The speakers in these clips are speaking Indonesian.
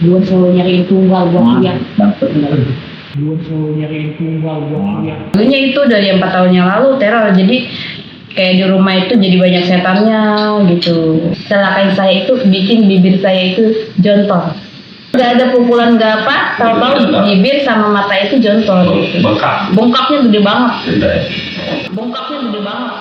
Gua selalu nyariin tunggal buat dia. Dapet nggak? Gua selalu nyariin tunggal buat dia. Dulunya itu dari 4 tahun yang lalu teror, jadi kayak di rumah itu jadi banyak setannya gitu. Celakain saya itu bikin bibir saya itu jontor. Gak ada pukulan gak apa, tahu-tahu bibir sama mata itu jontor. Gitu. Bengkaknya gede banget. Bengkaknya gede banget.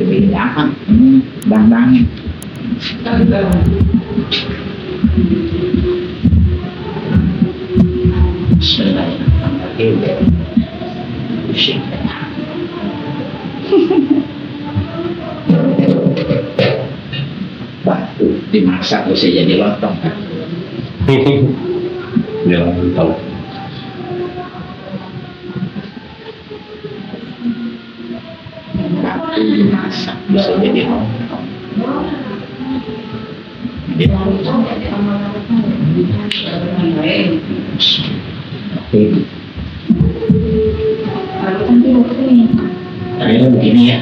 Kebijakan bang batu dimasak bisa jadi lontong kan? Ya tahu. Batu dimasak bisa jadi lontong. Ayo begini ya.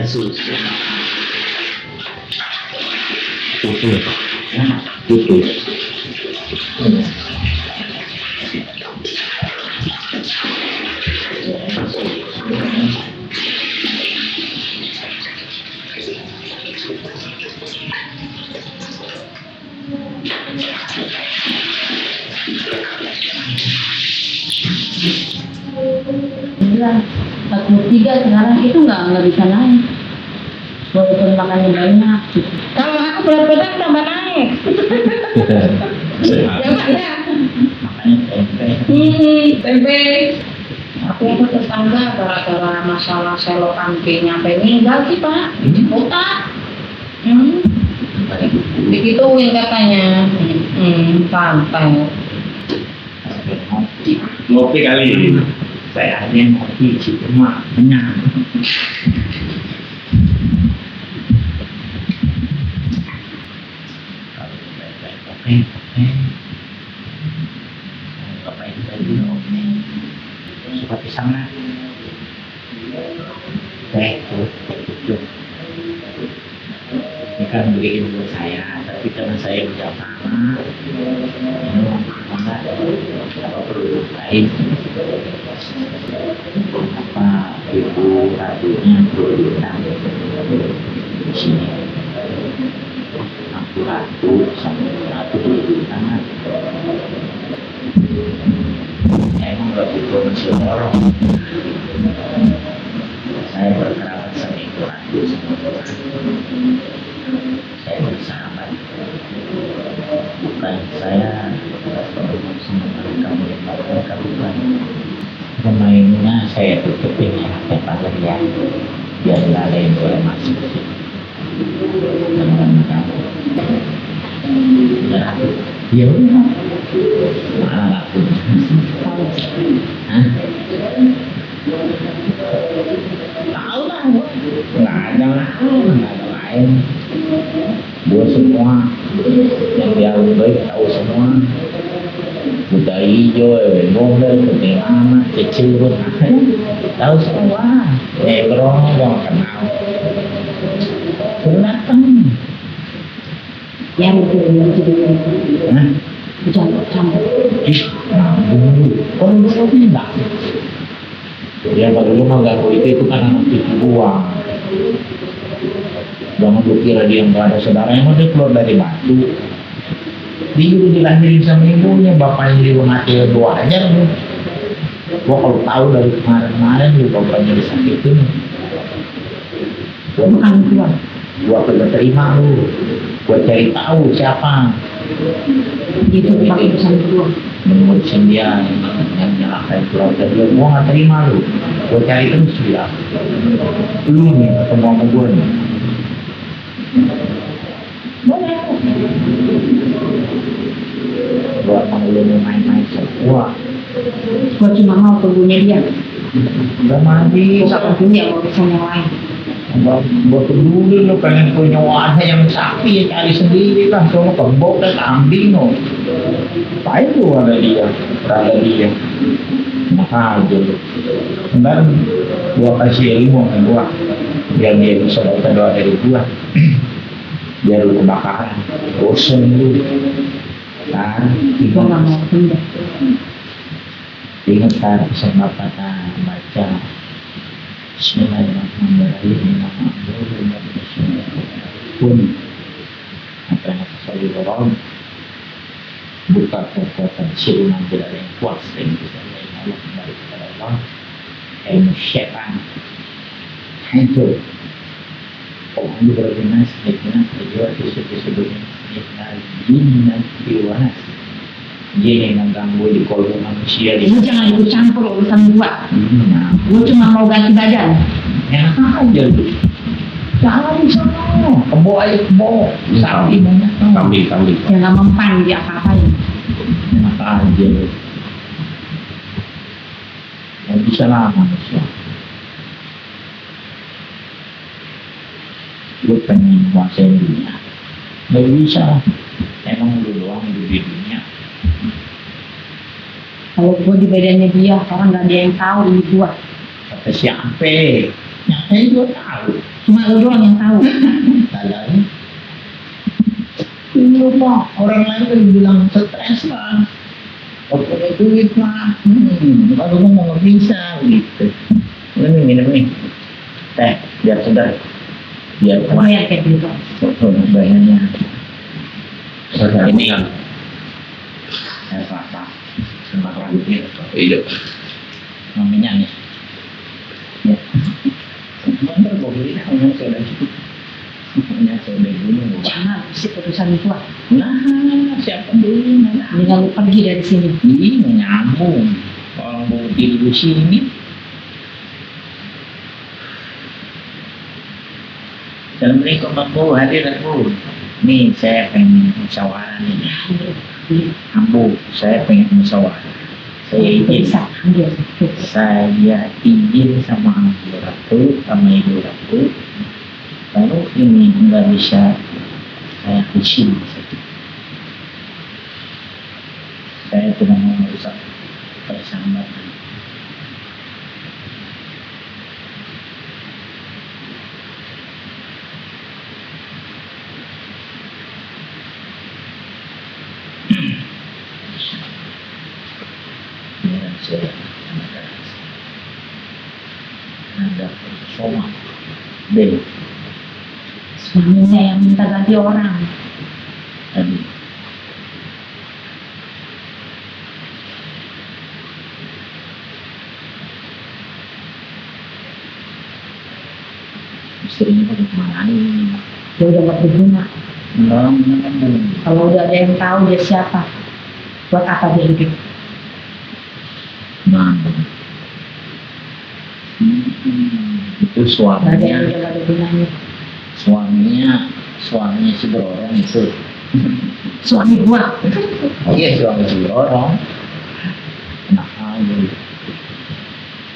Susu. Bilang 43 sekarang itu nggak bisa naik. Walaupun makannya banyak. Kalau aku berat badan tambah naik. Ya Pak ya. Makanya tempe. Tempe. Aku itu tetangga gara-gara masalah selokan B-nya meninggal sih Pak. Otak. Digituin katanya. Santai. Ngopi kali ini. Saya ada yang ngopi cuma kenyang. Oke. Suka pisang lah. Tuh. Ini kan beliin buat saya, tapi karena saya udah lama, apa perlu lain? Apa ibu ratunya perlu di sini? Aku ratu sama ratu berhubungan. Emang nggak butuh mesin orang. Saya berkerabat sama ibu ratu sama Tuhan. Saya bersahabat. Bukan saya sama mereka bukan. Pemainnya saya tutupin ya, pagar ya, biar nggak ada yang boleh masuk ke sini. Teman-teman kamu. Udah aku. Ya udah. Malah aku. Hah? Tahu lah. Nggak ada lain. Gua semua yang dia baik tahu semua. Budaya Yoi, ngomel penting amat, kecil pun tahu semua. Kerong gua kenal. Suruh datang. Ya mungkin jadi Hah? campur. Ih, dulu. Kalau dulu tidak. Ya kalau lu mah ganggu itu kan anak cucu gua. Jangan lu kira dia nggak ada saudara yang dia keluar dari batu. Dia udah dilahirin sama ibunya, bapaknya di rumah mati 2 aja lu. Gua kalau tahu dari kemarin-kemarin lu bapaknya disakitin. Bukan keluar. Gua kagak terima lu. Gua cari tahu siapa. Gitu pakai pesan kedua. Mengurusin dia yang nyalakan keluarga dia. Gua nggak terima lu. Gua cari terus dia. Lu nih ketemu sama gua nih. Boleh. Gua mau lu main-main sama gua. Gua cuma mau punya dia. Udah mandi. Gua gak punya mau bisa yang lain. Gua peduli lu pengen punya wadah yang sapi ya cari sendiri lah. Soalnya kebok dan kambing no. Apain lu ada dia? Maka aja lu. Ntar gua kasih ilmu sama gua. Biar dia bisa dapat doa dari gua. Biar lu kebakaran. Bosen lu. Kan? Gua gak mau pindah. Ingat kan pesan bapak baca Bismillahirrahmanirrahim. Pun apa yang saya dorong buka kekuatan siluman tidak ada yang kuat dan bisa Allah kembali kepada Allah. Ilmu syaitan hancur. Orang juga berbinas, berbinas, berjual disebut-sebutnya jinan diwas. Jin yang mengganggu di kolom manusia. Lu jangan ikut campur urusan gua. Gua cuma mau ganti badan. Enak aja lu. Jangan di sana. Kebo aja kebo. Sapi banyak. Kambing. Ya gak mempan dia apa-apain. Enak aja lu. Gak bisa lah manusia. Lu pengen menguasai dunia. Gak bisa. Emang lu doang hidup di dunia. Kalau gua di badannya dia, orang gak ada yang tahu ini gua. Kata siapa? Yang saya juga tahu. Cuma lu doang yang tahu. Tadanya. Ini pak, orang lain kan bilang stres lah. Kalau punya duit mah, baru ngomong nggak bisa gitu. Ini minum nih. Biar segar. Biar kuat. Lumayan kayak gitu. Betul, bayarnya. Ini apa? Sembah rambutnya. Iya. Namanya nih. Ya. Sebentar gue beli hanya soda gitu. Hanya soda dulu. Jangan isi putusan gua. Nah, siapa dulu? Mendingan lu pergi dari sini. Ini nyambung. Kalau mau tidur di sini. Assalamualaikum Bu, hadir Bu. Nih saya pengen musyawarah nih. Ambu, saya pengen musyawarah. Saya izin, saya izin sama Ibu Ratu, sama Ibu Ratu. Lalu ini nggak bisa saya izin. Saya tidak mau merusak persahabatan. Ada soma deh Suaminya yang minta ganti orang. tadi istrinya pada kemana nih? Dia udah gak berguna. Nyambung. Kalau udah ada yang tahu dia siapa, buat apa dia hidup? Itu Gak ada yang suaminya, udah gak ada gunanya. suaminya si Dorong itu. Suami gua. Iya suami si Dorong. Nah aja.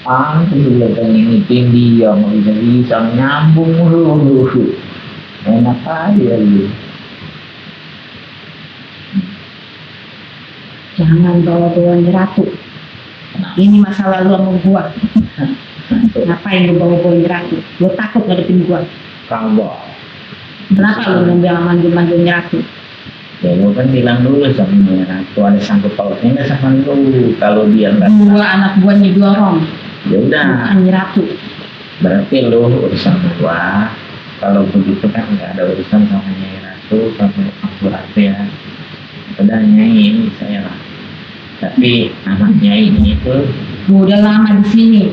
Aku juga pengen ngitin dia, mau bisa nyambung dulu. Enak aja lu. Jangan bawa-bawa ratu. Kenapa? Ini masa lalu sama gua. Ngapain lu bawa-bawa ratu? Lu takut ngadepin gua. Kagak. Kenapa lu ngambil manggil-manggil ratu? Ya lu kan bilang dulu sama Nyai Ratu ada sangkut pautnya nggak sama lu. Kalau dia nggak, Gua anak gua didorong, ya udah. bukan ratu. Berarti lu urusan gua. Kalau begitu kan nggak ada urusan sama Nyai Ratu sama Aku Ratu ya. Udah Nyai ini saya lah. Tapi anak Nyai ini itu, Gua udah lama di sini.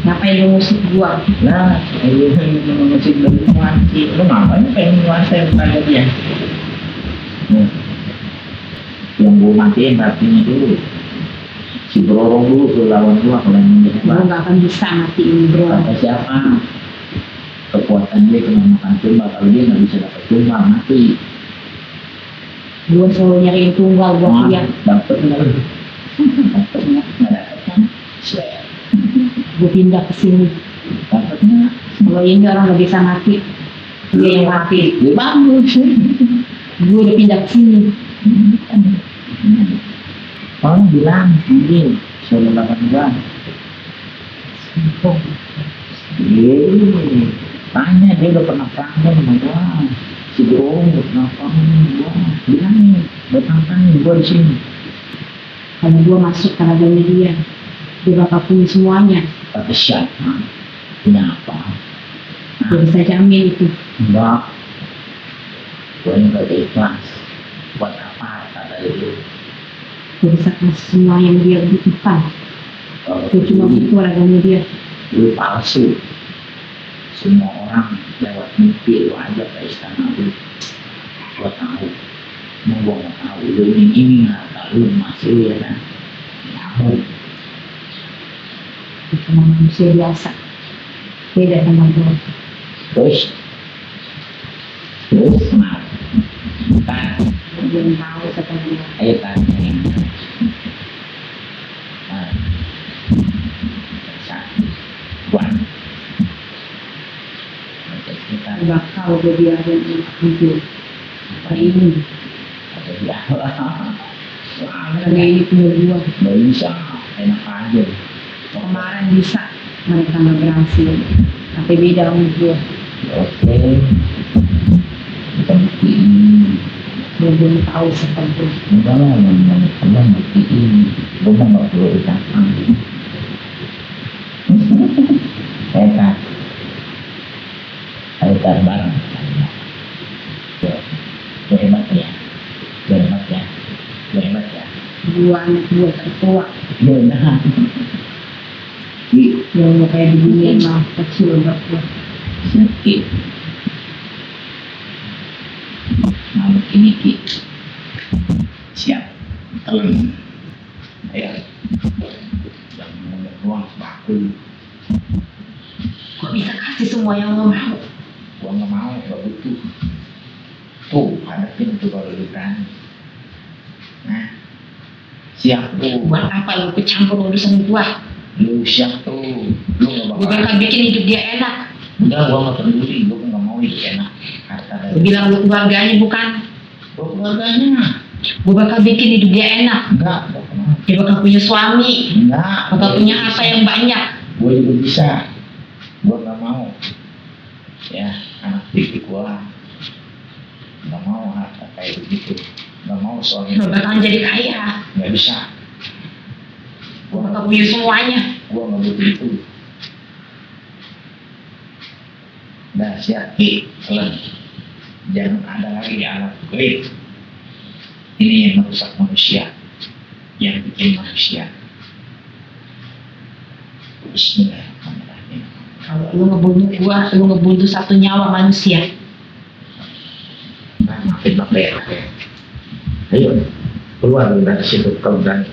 Ngapain lu ngusik gua? nah ini mengusik dari nuansi. Lu ngapain pengen nuansa pada dia? Nih, yang gua matiin artinya dulu. Si Brorong dulu tuh lawan gua kalau yang menjadi Gua nggak akan bisa matiin bro. kata siapa? Kekuatan dia kena makan tumbal. Kalau dia nggak bisa dapat tumbal mati. Gua selalu nyariin tunggal buat dia. Dapat nggak? Dapat nggak? Nggak dapat kan? Swear. Gua pindah ke sini. Dapat nggak? Kalau ini orang nggak bisa mati, dia yang mati. Ya bagus. Gua udah pindah ke sini. Orang bilang ini sudah 8 bulan. Tanya dia udah pernah kangen sama gua. Si Bro udah pernah kangen sama gua. Bilang nih, udah kangen gua di sini. Kalau gua masuk ke raganya dia bakal punya semuanya. Kata siapa? Punya apa? Gua bisa jamin itu. Enggak. Gua ini gak ikhlas. Buat apa kata itu? Gua bisa kasih semua yang dia butuhkan. Kalau Gua cuma butuh raganya dia. lu palsu. Semua orang lewat mimpi lu aja ke istana lu. Gua tahu. Mau gua nggak tahu. Lu ini nggak lu masih ya kan? Tahu. Dia cuma manusia biasa. Beda sama gua. Terus kenapa? Kan? Gua belum tahu kata dia. Ayo tanya yang Tuan. Kita Bakal gua biarin hidup. Hari ini. ada dia. Raga ini punya gua. Nggak bisa, enak aja. Kemarin bisa, mereka nggak berhasil. Tapi beda sama gua. Oke. Kita buktiin. Gua belum tahu siapa gua. Enggak lah, yang buktiin. Gue mau nggak perlu ucapan. Hebat. Hebat bareng. Gue hebat ya. Gue hebat ya. Gue hebat ya. Gua anak gua tertua. Benar. Yang mau kayak di dunia mah kecil buat gua. Sakit. Makhluk ini Ki. Siap. Telan. Ayo. Jangan mengambil ruang sebaku. Gua bisa kasih semua yang lo mau. Gua nggak mau, nggak butuh. Tuh, hadapin tuh kalau lu berani. Nah, siap tuh. Buat apa lu kecampur urusan gua? Lu siap tuh. Lu nggak Gua bakal. bakal bikin hidup dia enak. Enggak, gua nggak peduli. Gua nggak mau hidup enak. Harta Lu dari bilang lu keluarganya bukan? gua keluarganya. Gua bakal bikin hidup dia enak. Enggak kenal. Dia bakal punya suami. Enggak. Bakal punya harta yang banyak. Gua juga bisa. Gua nggak mau. Ya, anak titik gua nggak mau harta kayak begitu. Nggak mau soalnya. Lu bakal jadi kaya. Nggak bisa. Gua bakal punya semuanya. Gua nggak butuh itu. Udah siap Ki, telan. Jangan ada lagi di alam gaib. Ini yang merusak manusia, yang bikin manusia. Bismillahirrahmanirrahim. Kalau lu ngebunuh gua, lu ngebunuh satu nyawa manusia. Nah, maafin Bapak ya. Ayo, keluar dari situ kau berani.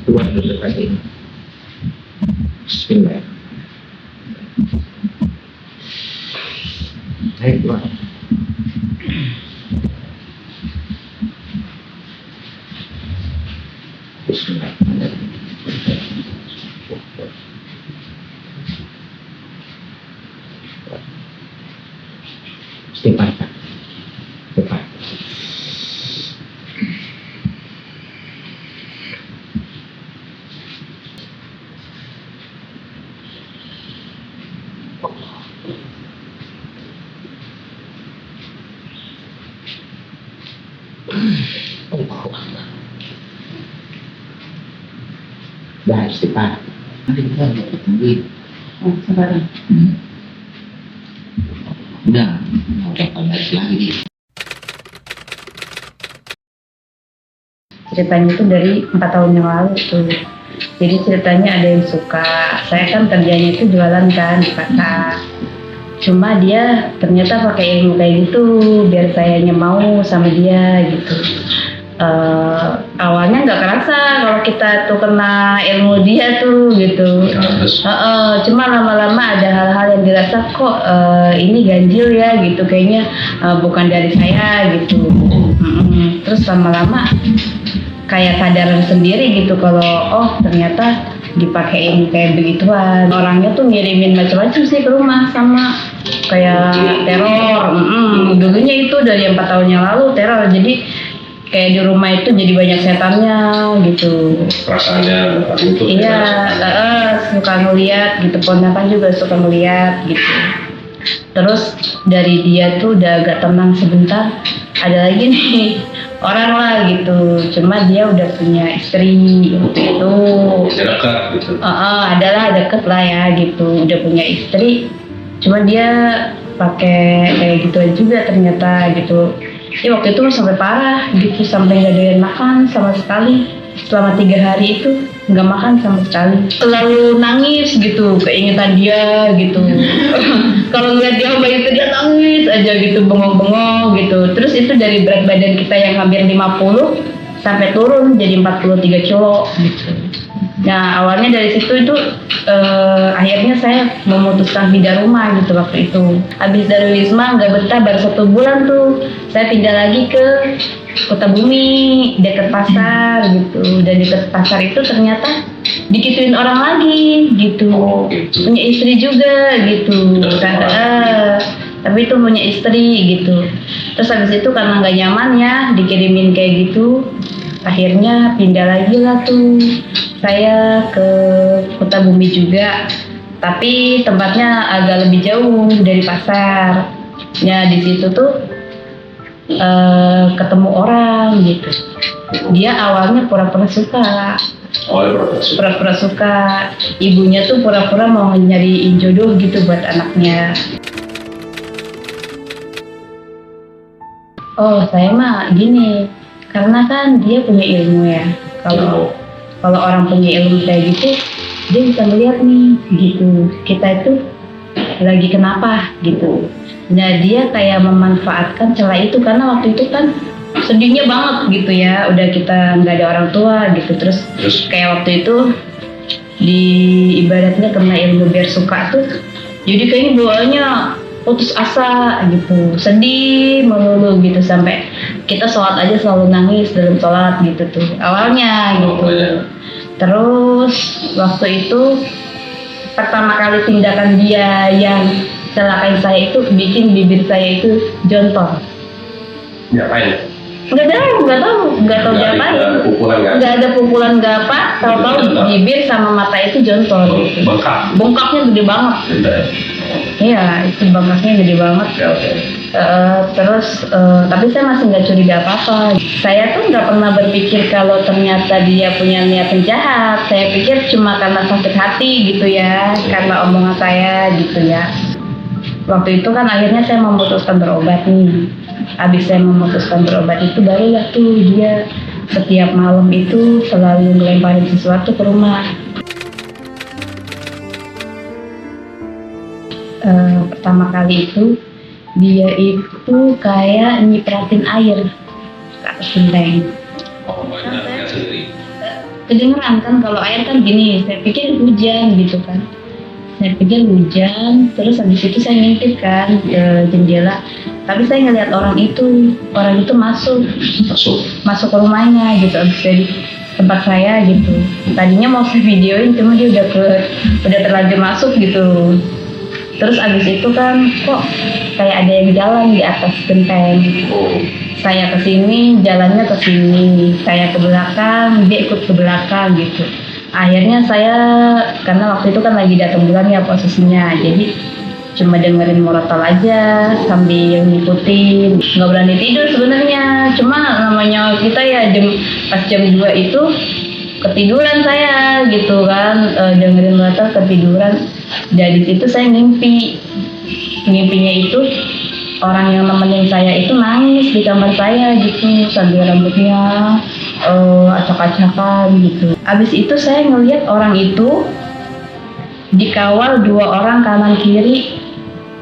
Keluar dari dekat ini. Bismillah. Ayo keluar. Bismillah. Cepat. Allahu Akbar. Dah istighfar. Nanti kita tungguin. Oh, sekarang. Udah, mau dapat lagi. Ceritanya itu dari 4 tahun yang lalu tuh. Jadi ceritanya ada yang suka. Saya kan kerjanya itu jualan kan di pasar. Cuma dia ternyata pakai ilmu kayak gitu biar sayanya mau sama dia gitu. Awalnya nggak kerasa kalau kita tuh kena ilmu dia tuh gitu. Cuma lama-lama ada hal-hal yang dirasa kok ini ganjil ya gitu, kayaknya bukan dari saya gitu. Terus lama-lama kayak sadaran sendiri gitu kalau oh ternyata dipakein kayak begituan. Orangnya tuh ngirimin macam-macam sih ke rumah sama kayak teror. Dulunya itu dari 4 tahun yang lalu teror, jadi kayak di rumah itu jadi banyak setannya gitu. Perasaannya itu Iya, suka ngeliat gitu, ponakan juga suka ngeliat gitu. Terus dari dia tuh udah agak tenang sebentar, ada lagi nih orang lah gitu, cuma dia udah punya istri waktu itu. dekat gitu. Adalah deket lah ya gitu, udah punya istri, cuma dia pakai kayak gituan juga ternyata gitu. Waktu itu sampai parah gitu, sampai nggak doyan makan sama sekali. Selama 3 hari itu nggak makan sama sekali. Selalu nangis gitu, keingetan dia gitu. Kalau ngeliat dia bayi itu dia nangis aja gitu, bengong-bengong gitu. Terus itu dari berat badan kita yang hampir 50 sampai turun jadi 43 kilo gitu. Nah awalnya dari situ itu akhirnya saya memutuskan pindah rumah gitu waktu itu. Habis dari Wisma nggak betah, baru 1 bulan tuh saya pindah lagi ke Kota Bumi dekat pasar gitu. Dan dekat pasar itu ternyata dikituin orang lagi gitu. Punya istri juga gitu. Tapi itu punya istri gitu. Terus habis itu karena nggak nyaman ya dikirimin kayak gitu, akhirnya pindah lagi lah tuh saya ke Kota Bumi juga, tapi tempatnya agak lebih jauh dari pasar. Ya di situ tuh ketemu orang gitu. Dia awalnya pura-pura suka. Pura-pura suka. Ibunya tuh pura-pura mau nyariin jodoh gitu buat anaknya. Oh saya mah gini, karena kan dia punya ilmu ya. Kalau orang punya ilmu kayak gitu, dia bisa melihat nih gitu, kita itu lagi kenapa gitu. Nah dia kayak memanfaatkan celah itu, karena waktu itu kan sedihnya banget gitu ya, udah kita nggak ada orang tua gitu. Terus kayak waktu itu di ibaratnya kena ilmu biar suka tuh, jadi kayaknya bawaannya putus asa gitu, sedih melulu gitu, sampai kita sholat aja selalu nangis dalam sholat gitu tuh awalnya gitu. Terus waktu itu pertama kali tindakan dia yang celakain saya itu bikin bibir saya itu jontor. Ngapain? Nggak tahu diapain. Nggak ada pukulan nggak apa, tahu-tahu bibir sama mata itu jontor gitu. Bengkaknya gede banget. Iya, itu bengkaknya gede banget. Terus tapi saya masih nggak curiga apa-apa. Saya tuh nggak pernah berpikir kalau ternyata dia punya niat jahat. Saya pikir cuma karena sakit hati gitu ya, karena omongan saya gitu ya. Waktu itu kan akhirnya saya memutuskan berobat nih. Habis saya memutuskan berobat itu barulah tuh dia setiap malam itu selalu ngelemparin sesuatu ke rumah. Pertama kali itu dia itu kayak nyipratin air ke atas genteng. Kedengeran kan kalau air kan gini, saya pikir hujan gitu kan. Saya pikir hujan, terus habis itu saya ngintip kan ke jendela. Tapi saya ngeliat orang itu masuk ke rumahnya gitu, habis dari tempat saya gitu. Tadinya mau saya videoin, cuma dia udah terlanjur masuk gitu. Terus abis itu kan kok kayak ada yang jalan di atas genteng. Saya ke sini, jalannya ke sini. Saya ke belakang, dia ikut ke belakang gitu. Akhirnya saya, karena waktu itu kan lagi datang bulan ya posisinya, jadi cuma dengerin murotal aja sambil ngikutin, nggak berani tidur sebenarnya. Cuma namanya kita ya pas jam 2 itu ketiduran saya gitu kan, dengerin murotal ketiduran. Dari situ saya mimpinya itu orang yang nemenin saya itu nangis di kamar saya gitu sambil rambutnya acak-acakan gitu. Abis itu saya ngelihat orang itu dikawal 2 orang kanan kiri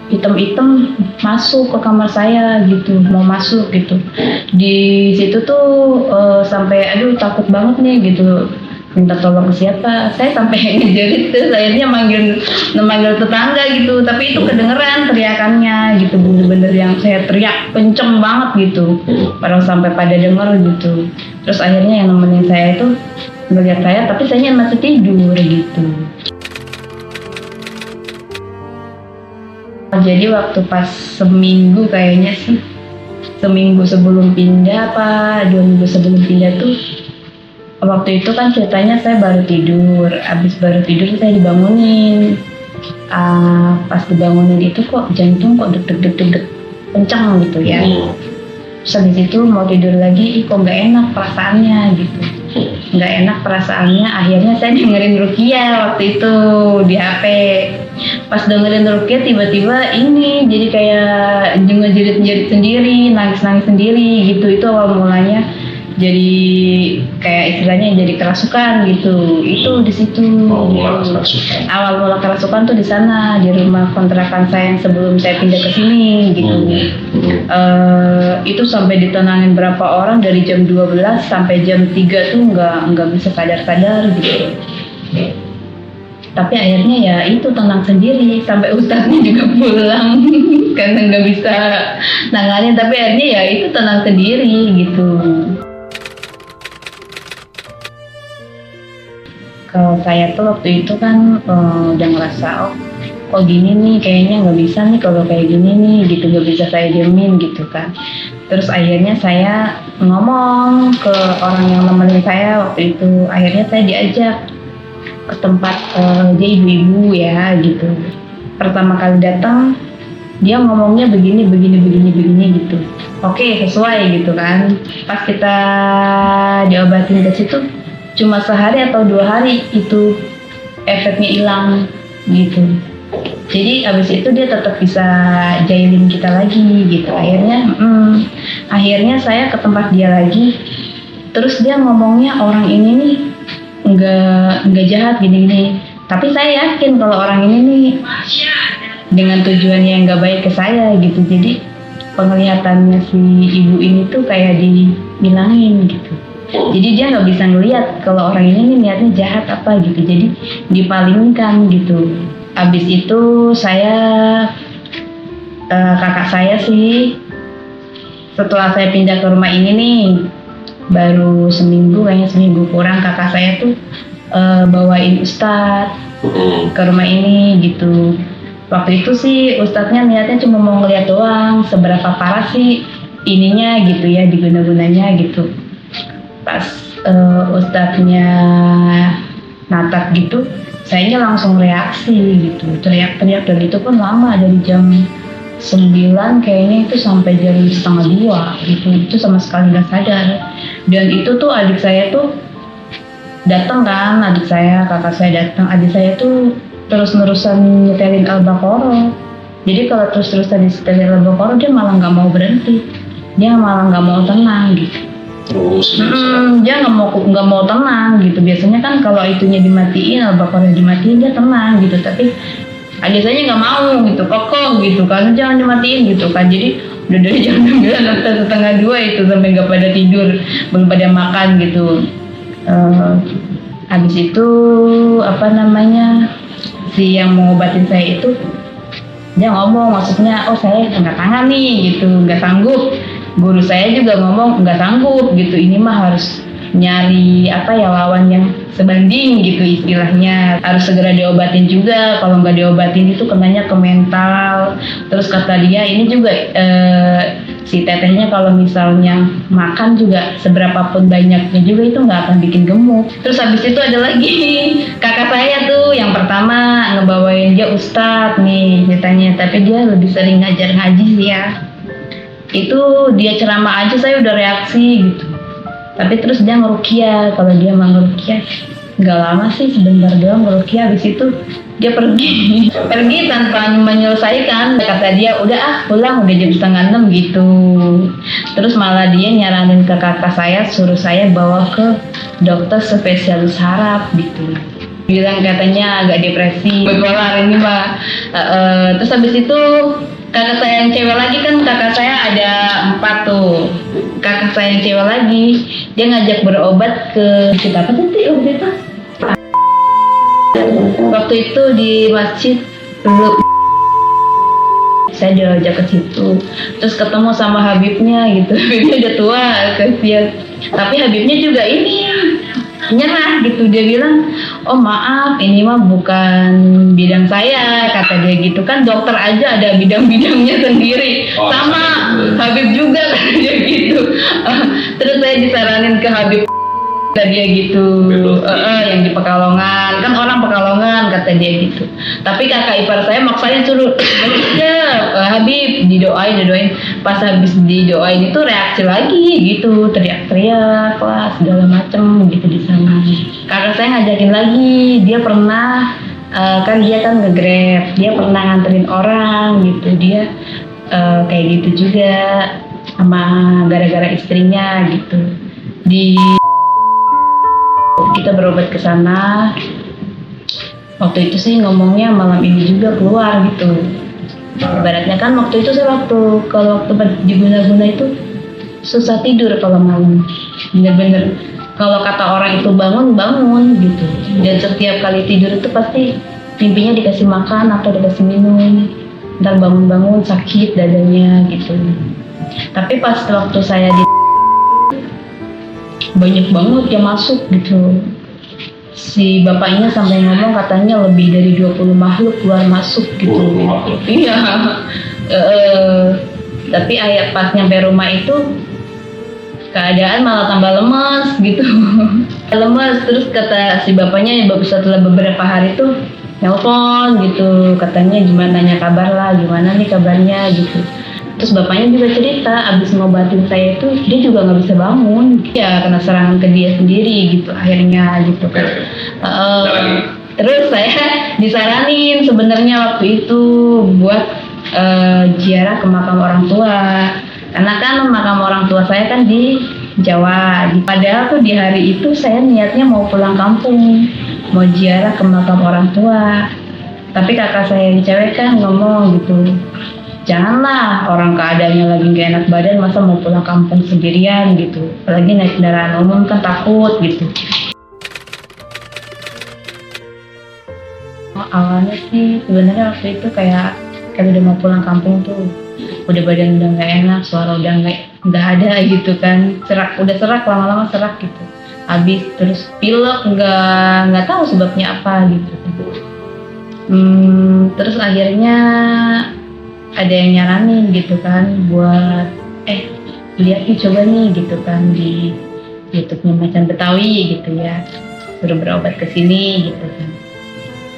hitam-hitam masuk ke kamar saya gitu, mau masuk gitu. Di situ tuh sampai aduh takut banget nih gitu, minta tolong ke siapa, saya sampai ngejerit terus akhirnya manggil tetangga gitu, tapi itu kedengeran teriakannya gitu, bener-bener yang saya teriak kenceng banget gitu, padahal sampai pada denger gitu. Terus akhirnya yang nemenin saya itu melihat saya, tapi saya masih tidur gitu. Jadi waktu pas seminggu kayaknya sih, seminggu sebelum pindah apa 2 minggu sebelum pindah tuh, waktu itu kan ceritanya saya baru tidur, abis baru tidur saya dibangunin. Pas dibangunin itu kok jantung kok deg-deg kencang gitu ya. Terus habis itu mau tidur lagi, kok nggak enak perasaannya gitu. Nggak enak perasaannya, akhirnya saya dengerin Ruqyah waktu itu di HP. Pas dengerin Ruqyah tiba-tiba ini jadi kayak ngejerit-jerit sendiri, nangis-nangis sendiri gitu. Itu awal mulanya jadi kayak istilahnya jadi kerasukan gitu. Itu di situ. Awal mula kerasukan tuh di sana, di rumah kontrakan saya yang sebelum saya pindah ke sini gitu. Itu sampai ditenangin berapa orang dari jam 12 sampai jam 3 tuh nggak bisa sadar-sadar gitu. Tapi akhirnya ya itu tenang sendiri sampai ustadznya juga pulang karena nggak bisa nanganin, tapi akhirnya ya itu tenang sendiri gitu. Kalau saya tuh waktu itu kan udah ngerasa kok gini nih, kayaknya nggak bisa nih kalau kayak gini nih gitu, nggak bisa saya diemin gitu kan. Terus akhirnya saya ngomong ke orang yang nemenin saya waktu itu, akhirnya saya diajak ke tempat dia ibu-ibu ya gitu. Pertama kali datang dia ngomongnya begini gitu. Oke, sesuai gitu kan. Pas kita diobatin ke situ cuma sehari atau 2 hari itu efeknya hilang gitu. Jadi abis itu dia tetap bisa jailin kita lagi gitu. Akhirnya saya ke tempat dia lagi. Terus dia ngomongnya orang ini nih nggak jahat gini-gini. Tapi saya yakin kalau orang ini nih dengan tujuan yang nggak baik ke saya gitu. Jadi penglihatannya si ibu ini tuh kayak dihilangin gitu. Jadi dia nggak bisa ngelihat kalau orang ini nih niatnya jahat apa gitu. Jadi dipalingkan gitu. Abis itu saya kakak saya sih setelah saya pindah ke rumah ini nih baru kayaknya seminggu kurang, kakak saya tuh bawain ustadz ke rumah ini gitu. Waktu itu sih ustadznya niatnya cuma mau ngeliat doang seberapa parah sih ininya gitu ya, diguna-gunanya gitu. Pas ustadznya natap gitu, sayanya langsung reaksi gitu, teriak-teriak, dan itu pun lama dari jam 9 kayaknya itu sampai jam 1:30 gitu. Itu sama sekali nggak sadar. Dan itu tuh adik saya tuh datang kan, kakak saya datang, adik saya tuh terus-terusan nyetelin Al-Baqarah. Jadi kalau terus-terusan nyetelin Al-Baqarah dia malah nggak mau berhenti, dia malah nggak mau tenang gitu. Dia nggak mau tenang gitu. Biasanya kan kalau itunya dimatiin, Al-Baqarah dimatiin, dia tenang gitu. Tapi adik saya nggak mau gitu, kokoh gitu kan, jangan dimatiin gitu kan. Jadi udah dari jam 9 sampai 1:30 itu sampai nggak pada tidur, belum pada makan gitu. Habis itu si yang mau ngobatin saya itu dia ngomong, maksudnya saya nggak tangan nih gitu, nggak sanggup. Guru saya juga ngomong nggak sanggup gitu, ini mah harus nyari lawan yang sebanding gitu istilahnya, harus segera diobatin juga, kalau nggak diobatin itu kenanya ke mental. Terus kata dia ini juga si tetehnya kalau misalnya makan juga seberapapun banyaknya juga itu nggak akan bikin gemuk. Terus habis itu ada lagi kakak saya tuh yang pertama ngebawain, dia ustadz nih ceritanya, tapi dia lebih sering ngajar ngaji sih ya. Itu dia ceramah aja saya udah reaksi gitu. Tapi terus dia ngeruqyah, kalau dia mau ngeruqyah nggak lama sih, sebentar doang ngeruqyah, habis itu dia pergi tanpa menyelesaikan. Kata dia udah pulang, udah jam 5:30 gitu. Terus malah dia nyaranin ke kakak saya, suruh saya bawa ke dokter spesialis saraf gitu, bilang katanya agak depresi, bipolar ini mah. Terus habis itu kakak saya yang cewek lagi, kan kakak saya ada 4 tuh, kakak saya yang cewek lagi dia ngajak berobat ke kita apa tuh waktu itu? Waktu itu di masjid dulu saya diajak ke situ, terus ketemu sama Habibnya gitu. Habibnya udah tua kasihan, tapi Habibnya juga ini nyerah gitu. Dia bilang, oh maaf ini mah bukan bidang saya, kata dia gitu. Kan dokter aja ada bidang-bidangnya sendiri. Oh, sama Habib juga kata dia gitu. Terus saya disaranin ke Habib, kata dia gitu. Yang di Pekalongan, kan orang Pekalongan kata dia gitu. Tapi kakak ipar saya maksain suruh Habib didoain. Pas habis didoain itu reaksi lagi gitu, teriak-teriak lah segala macem gitu di sana. Kakak saya ngajakin lagi, dia pernah kan dia kan nge-grab, dia pernah nganterin orang gitu, dia kayak gitu juga sama gara-gara istrinya gitu. Kita berobat ke sana. Waktu itu sih ngomongnya malam ini juga keluar gitu. Ibaratnya kan waktu itu saya kalau di Guna-Guna itu susah tidur kalau malam. Bener-bener kalau kata orang itu bangun gitu. Dan setiap kali tidur itu pasti mimpinya dikasih makan atau dikasih minum. Ntar bangun-bangun sakit dadanya gitu. Tapi pas waktu saya banyak banget yang masuk gitu. Si bapaknya sampai ngomong katanya lebih dari 20 makhluk keluar masuk gitu. Iya. Tapi pas nyampe rumah itu keadaan malah tambah lemes gitu. Lemes, terus kata si bapaknya setelah beberapa hari tuh nelpon gitu, katanya gimana nih kabarnya gitu. Terus bapaknya juga cerita, abis ngobatin saya itu dia juga nggak bisa bangun, ya kena serangan ke dia sendiri gitu akhirnya gitu kan. Terus saya disaranin sebenarnya waktu itu buat ziarah ke makam orang tua, karena kan makam orang tua saya kan di Jawa. Padahal tuh di hari itu saya niatnya mau pulang kampung, mau ziarah ke makam orang tua. Tapi kakak saya yang cewek kan ngomong gitu, janganlah, orang keadaannya lagi gak enak badan masa mau pulang kampung sendirian gitu, apalagi naik kendaraan umum kan takut gitu. Awalnya sih sebenarnya waktu itu kayak udah mau pulang kampung tuh, udah badan udah gak enak, suara udah nggak ada gitu kan, lama-lama serak gitu, habis terus pilek, nggak tahu sebabnya apa gitu. Terus akhirnya ada yang nyaranin gitu kan buat lihat nih, coba nih gitu kan di YouTube-nya Macan Betawi gitu ya, suruh berobat ke sini gitu kan.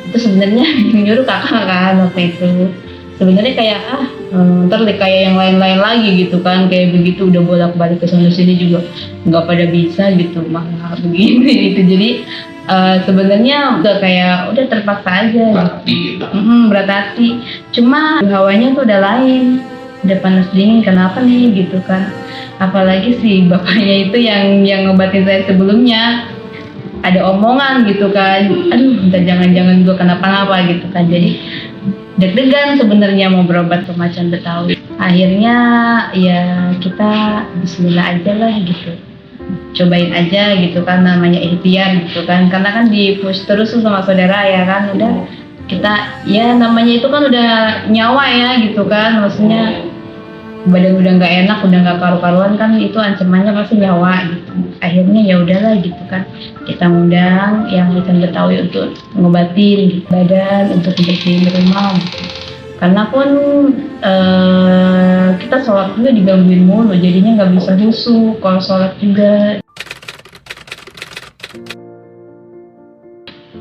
Itu sebenarnya nyuruh kakak kan waktu itu. Sebenarnya kayak ntar kayak yang lain-lain lagi gitu kan, kayak begitu udah bolak-balik ke sana sini juga nggak pada bisa gitu, malah begini gitu. Jadi sebenarnya udah terpaksa aja. Berat hati. Cuma hawanya tuh udah lain, udah panas dingin. Kenapa nih gitu kan? Apalagi si bapaknya itu yang ngobatin saya sebelumnya, ada omongan gitu kan, aduh jangan-jangan gue kenapa-napa gitu kan. Jadi deg-degan sebenarnya mau berobat ke Macan Betawi. Akhirnya ya kita bismillah aja lah gitu, cobain aja gitu kan, namanya ikhtiar gitu kan, karena kan di push terus sama saudara ya kan, udah kita ya namanya itu kan udah nyawa ya gitu kan, maksudnya badan udah nggak enak, udah nggak karu-karuan kan, itu ancamannya pasti nyawa gitu. Akhirnya ya udahlah gitu kan, kita ngundang yang Macan Betawi untuk ngobatin gitu, badan, untuk bersihin rumah gitu. Karena pun kita sholat juga digangguin mulu, jadinya nggak bisa khusyuk kalau sholat juga.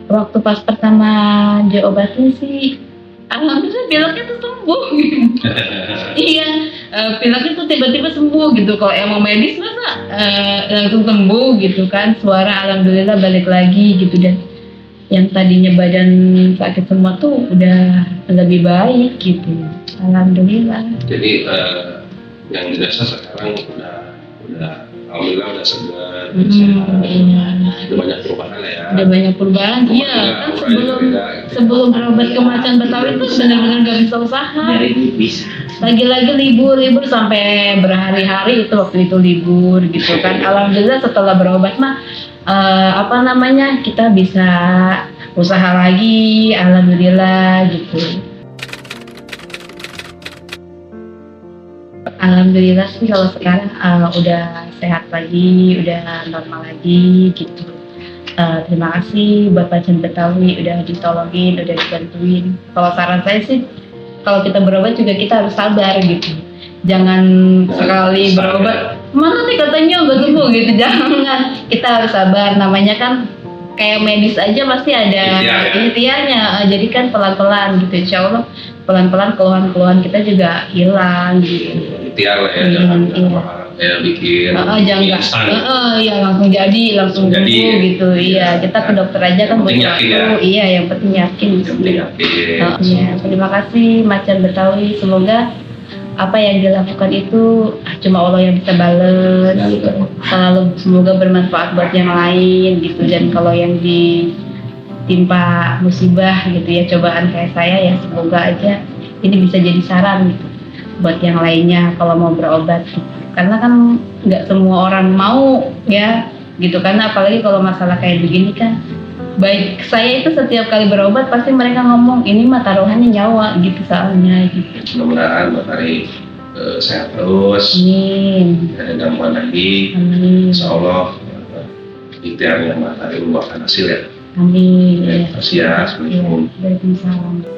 Waktu pas pertama diobatin sih, alhamdulillah pileknya tuh sembuh. Iya, pileknya tuh tiba-tiba sembuh gitu. Kalau emang medis masa langsung sembuh gitu kan. Suara alhamdulillah balik lagi gitu, dan yang tadinya badan sakit semua tuh udah lebih baik gitu. Alhamdulillah. Jadi yang dirasa sekarang udah alhamdulillah udah segar, Iya. udah banyak perubahan lah ya. Udah banyak perubahan. Iya, kan sebelum berobat ke macan Betawi itu benar-benar gak bisa usaha. Dari bisa. Lagi-lagi libur sampai berhari-hari itu waktu itu libur gitu kan. Alhamdulillah setelah berobat mah kita bisa usaha lagi, alhamdulillah gitu. Alhamdulillah sih kalau sekarang udah sehat lagi, udah normal lagi gitu. Terima kasih Bapak Macan Betawi udah ditolongin, udah dibantuin. Kalau saran saya sih, kalau kita berobat juga kita harus sabar gitu. Jangan sekali berobat, mana nih katanya nggak sembuh gitu, jangan. Kita harus sabar, namanya kan kayak medis aja pasti ada ikhtiarnya. Jadi kan pelan-pelan gitu, insya Allah pelan-pelan keluhan-keluhan kita juga hilang gitu. Ikhtiar lah ya, jangan bikin jangan instan. Ya langsung sembuh gitu. Iya, kita ke dokter aja kan butuh Yakin ya. waktu. Iya, yang penting yakin. Yang penting yakin. Iya, terima kasih Macan Betawi. Semoga apa yang dilakukan itu cuma Allah yang bisa bales. Selalu semoga bermanfaat buat yang lain gitu. Dan kalau yang ditimpa musibah gitu ya, cobaan kayak saya ya, semoga aja ini bisa jadi saran gitu buat yang lainnya kalau mau berobat gitu. Karena kan nggak semua orang mau ya gitu, karena apalagi kalau masalah kayak begini kan. Baik saya itu setiap kali berobat pasti mereka ngomong ini mah taruhannya nyawa gitu soalnya gitu. Mudah-mudahan Mbak Tari sehat terus. Amin. Dan gangguan lagi. Amin. Insya Allah ikhtiarnya Mbak Tari membuahkan hasil ya. Amin. Terima kasih ya. Assalamualaikum. Waalaikumsalam.